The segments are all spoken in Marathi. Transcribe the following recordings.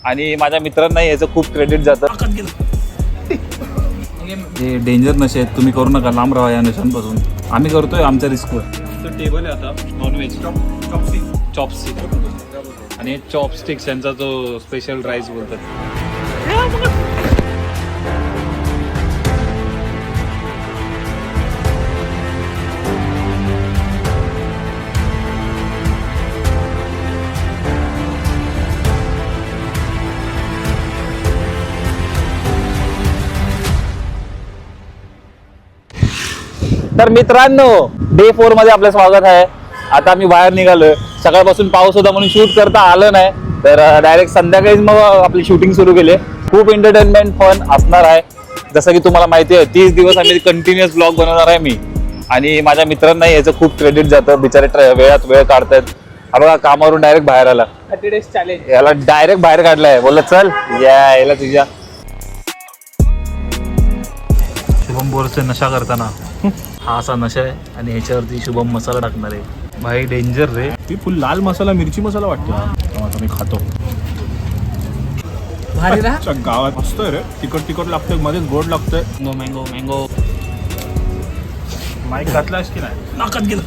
आणि माझ्या मित्रांना याचं खूप क्रेडिट जातं. हे डेंजर नशे आहेत, तुम्ही करू नका, लांब राहा या नशांपासून. आम्ही करतोय आमच्या रिस्कवर. टेबल आहे आता नॉनव्हेज चॉपस्टिक आणि चॉपस्टिक्स यांचा जो स्पेशल राईस बोलतात. तर मित्रांनो, डे 4 मध्ये आपलं स्वागत आहे. आता आम्ही बाहेर निघालोय. सकाळपासून पाऊस होता म्हणून शूट करता आलं नाही, तर डायरेक्ट संध्याकाळीच मग आपली शूटिंग सुरू केली. खूप एंटरटेनमेंट फन असणार आहे. जसं की तुम्हाला माहिती आहे, 30 दिवस आम्ही कंटिन्युअस ब्लॉग बनवणार आहे मी. आणि माझ्या मित्रांना याचं खूप क्रेडिट जातं. बिचारे वेळात वेळ काढतायत. हा बघा, कामावरून डायरेक्ट बाहेर आला. 30 days चॅलेंज याला डायरेक्ट बाहेर काढलाय. बोलला चल यायला तुझ्या. शुभम बोरचे नशा करताना हा असा नशा आहे आणि ह्याच्यावरती शुभम मसाला टाकणार आहे. भाई डेंजर रे. ती फुल लाल मसाला, मिरची मसाला वाटतो. आता मी खातो. भारी ना गावात मस्त आहे रे. तिखट लागतंय, मध्येच गोड लागतंय. मँगो मँगो माईक घातलायस की नाही? नाकात गेलं.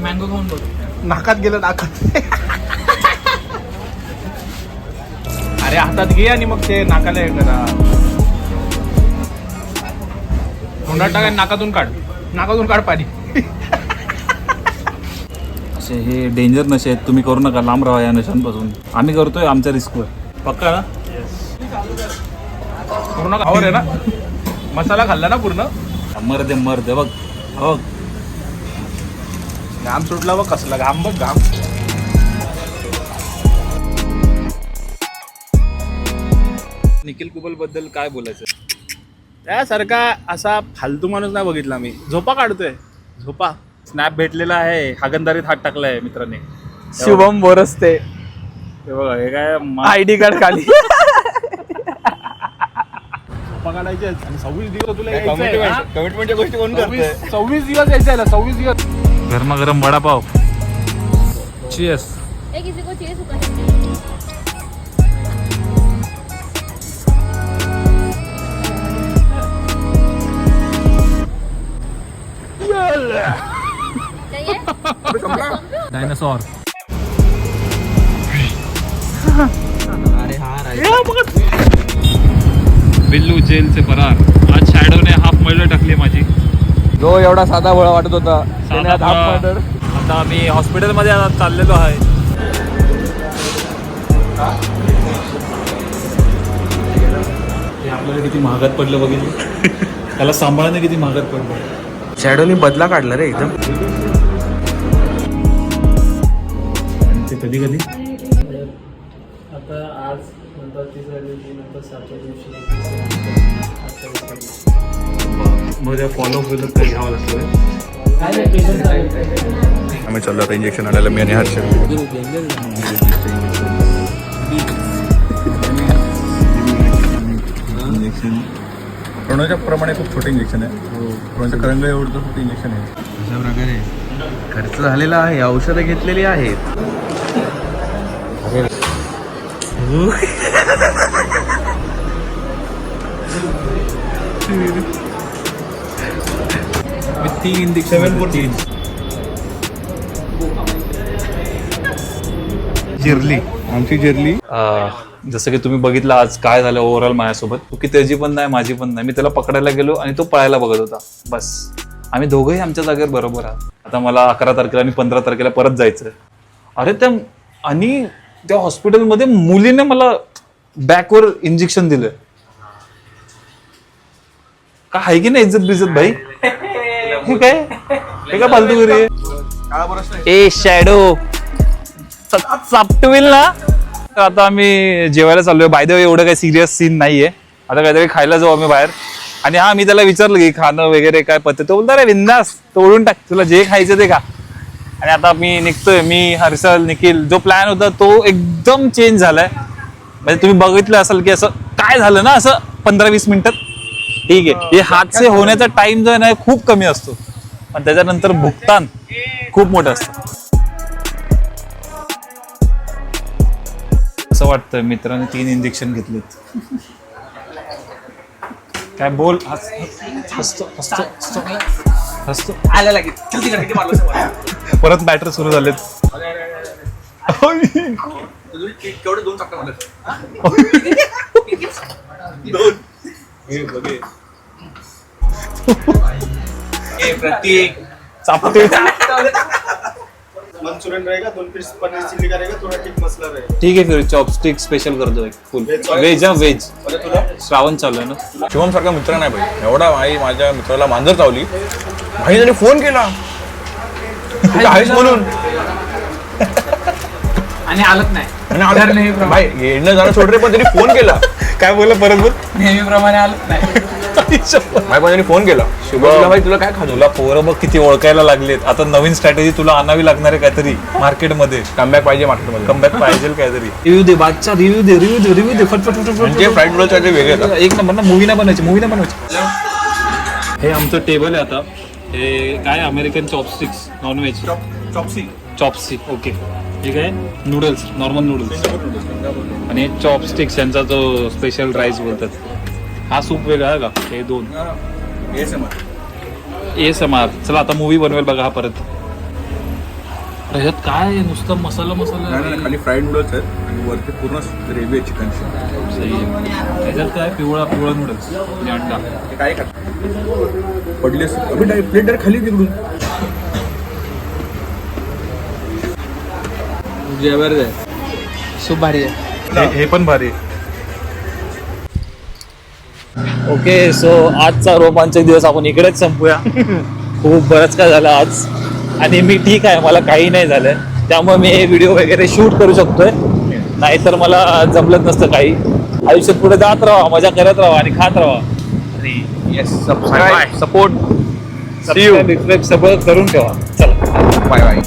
मँगो खाऊन बघ. नाकात गेलं, नाकात. अरे हातात घे आणि मग ते नाकाला हे करा. तोंडात टाका, नाकातून काढ पाणी. असे हे डेंजर नशे आहेत, तुम्ही करू नका, लांब राहा या नशांपासून. आम्ही करतोय आमच्या रिस्कवर. पक्का ना? पूर्ण खावर आहे ना? मसाला खाल्ला ना पूर्ण? मर्द बघ बघ. घाम सुटला बघ, कसला घाम बघ, घाम. निखिल कुबल बद्दल काय बोलायचं? त्यासारखा असा फालतू माणूस नाही बघितला मी. झोपा काढतोय, झोपा. स्नॅप भेटलेला आहे, हागंदारीत हात टाकलाय मित्राने. शुभम बोरस्ते हे बघा, हे काय ID कार्ड खाली. झोपा काढायचे आणि 26 दिवस तुला यायचंय, हा? कमिटमेंटच्या गोष्टी कोण करतोय? 26 दिवस यायचं आहे, 26 दिवस. गरमागरम वडापाव. चीयर्स. किसी को चाहिए सूखा डायनासॉर. बिल्लू जेल से फरार. आज शॅडोने हाफ मर्डर टाकली माझी. जो एवढा साधा भोळा वाटत होता त्याने आता हाफ मर्डर. आता आम्ही हॉस्पिटलमध्ये चाललेलो आहे. हे आपल्याला किती महागात पडलं बघितलं. त्याला सांभाळणं किती महागात पडलं. शॅडोनी बदला काढला रे एकदम. आणि ते कधी कधी आता आज नंतर 3ऱ्या दिवशी, नंतर 7व्या दिवशी. मध्ये फॉलो केलं तर घ्यावं लागतं. आम्ही चाललो आता इंजेक्शन आणायला, मी आणि हर्ष. इंजेक्शन कोणाच्या प्रमाणे खूप छोटे इंजेक्शन आहे. कोणाच्या करंग एवढं छोटे इंजेक्शन आहे. अशा प्रकारे खर्च झालेला आहे, औषधं घेतलेली आहेत. तीन इंजेक्शन. जिरली आमची जिरली. जसं की तुम्ही बघितलं आज काय झालं ओव्हरऑल माझ्यासोबत. की त्याची पण नाही, माझी पण नाही. मी त्याला पकडायला गेलो आणि तो पळायला बघत होता. बस आम्ही दोघंही आमच्या जागेवर बरोबर आहोत. आता मला 11 तारखेला आणि 15 तारखेला परत जायचं. अरे आणि त्या हॉस्पिटलमध्ये मुलीने मला बॅकवर इंजेक्शन दिलं. का आहे की नाही इज्जत बिज्जत भाई? हे काय फालतू घरी. ए शॅडो चापटवेल ना. आता आम्ही जेवायला चाललोय. बाय द वे एवढं काही सिरियस सीन नाहीये. आता काहीतरी खायला जाऊ आम्ही बाहेर. आणि हा मी त्याला विचारलं की खाणं वगैरे काय पद्धत. तो बोलता रे बिंदास तोडून टाक, तुला जे खायचं ते खा. आणि आता मी निघतोय. मी हर्षल निखिल जो प्लॅन होता तो एकदम चेंज झालाय. म्हणजे तुम्ही बघितलं असेल की असं काय झालं ना, असं 15-20 मिनिटात ठीक आहे. हे हादसे होण्याचा टाइम जो आहे ना खूप कमी असतो, पण त्याच्यानंतर भुगतान खूप मोठं असतं. कसं वाटतं मित्राने 3 इंजेक्शन घेतलेत. काय बोल. हसतो आल्या लागेल परत बॅटर सुरू झालेत. केवढे 2 चक्कर मला प्रतीक चापते. मंचुरियन रहेगा 2 पीस पनीर चिल्ली का रहेगा थोड़ा टिक मसाला रहेगा. ठीक आहे फिर चॉपस्टिक स्पेशल करतो एक फुल व्हेज. व्हेज श्रावण चालू आहे ना. शिवम सारखा मित्र नाही भाई. एवढा भाई माझ्या मित्राला मांजर चावली भाई त्याने फोन केला तू आहेस म्हणून आणि आलत नाही आणि आला भाई येणं जाणं सोड रे पण त्यांनी फोन केला. काय बोललं परत बोल. नेहमीप्रमाणे आलत नाही. भाई पण त्यांनी फोन केला शुभम भाई तुला काय खातो तुला पोरं बघ किती ओळखायला लागलेत. आता नवीन स्ट्रॅटेजी तुला आणावी लागणार आहे काहीतरी मार्केटमध्ये. कमबॅक पाहिजे मार्केटमध्ये. कमबॅक पाहिजे काहीतरी. रिव्ह्यू दे बादचा. रिव्ह्यू दे फटफट. म्हणजे फ्राईड नूडल्स आहे ते वेगळे येतात. एक नंबर ना. मूवी नाही बनवायची. हे आमचं टेबल आहे आता. हे काय American chopsticks nonveg. Chopstick okay. हे काय नूडल्स नॉर्मल नूडल्स आणि चॉपस्टिक्स यांचा जो स्पेशल राईस बोलतात. हा सूप वेगळा आहे का. हे 2 ASMR. चला आता मूवी बनवेल बघा हा परत. ह्याच्यात काय नुसतं मसाला खाली फ्राईड नूडल्स आहेत आणि वरती पूर्ण ग्रेव्ही आहे चिकनची. ह्याच्यात काय पिवळा नूडल्स आणि अंडा. ते काय खात पडली असते प्लेट खाली तिकडून. खूप भारी आहे. हे पण भारी. ओके सो आजचा रोमांचक दिवस आपण इकडेच संपूया. खूप बरंच काय झालं आज आणि मी ठीक आहे. मला काही नाही झालं त्यामुळे मी हे व्हिडिओ वगैरे शूट करू शकतोय. नाहीतर मला जमलंच नसतं काही. आयुष्यात पुढे जात राहा मजा करत राहा आणि खात राहा. आणि येस सबस्क्राईब सपोर्ट सबस्क्राईब सगळं करून ठेवा. चला बाय बाय.